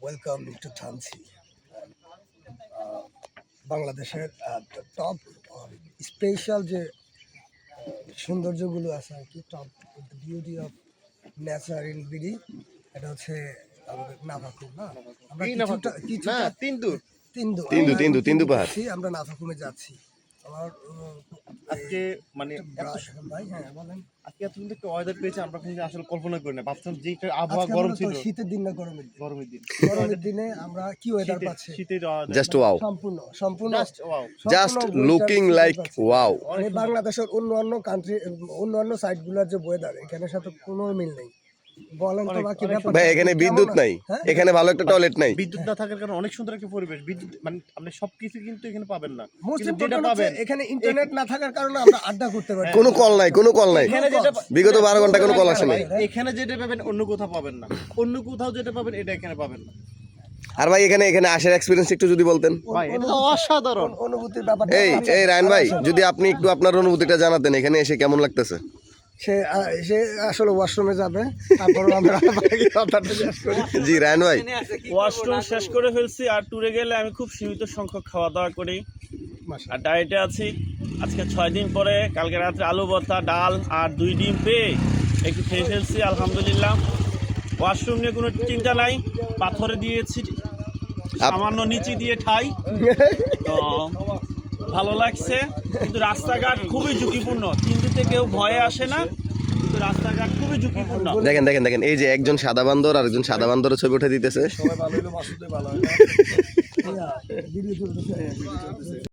Welcome to Thanchi, বাংলাদেশের top special যে সৌন্দর্যগুলো আছে আর কি, top beauty of nature in BD, এটা হচ্ছে আমাদের নাফাকুম। না আমরা কিছুটা তিন্দু পাহাড় আমরা নাফাকুমে যাচ্ছি। আমার আজকে মানে ভাই হ্যাঁ বলেন, আজকে এত সুন্দর একটা ওয়েদার পেয়েছে আমরা কিন্তু আসলে কল্পনা করি না। ভাবছিলাম যে আবহাওয়া গরম ছিল, শীতের দিন না গরমের দিনে আমরা কি ওয়েদার পাচ্ছি, শীতের জাস্ট ওয়াও, সম্পূর্ণ জাস্ট লুকিং লাইক ওয়াও। মানে বাংলাদেশের অন্যান্য সাইটগুলোর যে ওয়েদার এখানের সাথে কোনো মিল নেই। বলেন তো বাকি ব্যাপার ভাই, এখানে বিদ্যুৎ নাই, এখানে ভালো একটা টয়লেট নাই। বিদ্যুৎ না থাকার কারণে অনেক সুন্দর একটা পরিবেশ। বিদ্যুৎ মানে আপনি সবকিছু কিন্তু এখানে পাবেন না। যেটা পাবেন এখানে ইন্টারনেট না থাকার কারণে আমরা আড্ডা করতে পারি। কোনো কল নাই, বিগত 12 ঘন্টা কোনো কল আসে নাই। এখানে যেটা পাবেন অন্য কোথাও পাবেন না, অন্য কোথাও যেটা পাবেন এটা এখানে পাবেন না। আর ভাই এখানে আসার এক্সপেরিয়েন্স একটু যদি বলতেন। ভাই এটা তো অসাধারণ অনুভূতির ব্যাপার। এই রায়ন ভাই, যদি আপনি একটু আপনার অনুভূতিটা জানাতেন, এখানে এসে কেমন লাগতেছে? সে আসলে ওয়াশরুমে যাবে, তারপর আমরা জি রায়ন ভাই, ওয়াশরুম শেষ করে ফেলছি। আর ট্যুরে গেলে আমি খুব সীমিত সংখ্যক খাওয়া দাওয়া করি আর ডায়েটে আছি। আজকে 6 দিন পরে কালকে রাত্রে আলু ভর্তা, ডাল আর 2 ডিম পেয়ে একটু খেয়ে ফেলছি, আলহামদুলিল্লাহ। ওয়াশরুম নিয়ে কোনো চিন্তা নাই, পাথরে দিয়েছি সামান্য নিচে দিয়ে ঠাই, তো ভালো লাগছে। কিন্তু রাস্তাঘাট খুবই ঝুঁকিপূর্ণ, চিন্তিতে কেউ ভয়ে আসে না, কিন্তু রাস্তাঘাট খুবই ঝুঁকিপূর্ণ। দেখেন এই যে একজন সাদা বান্দর আর একজন সাদা বান্দরের ছবি উঠে দিতেছে।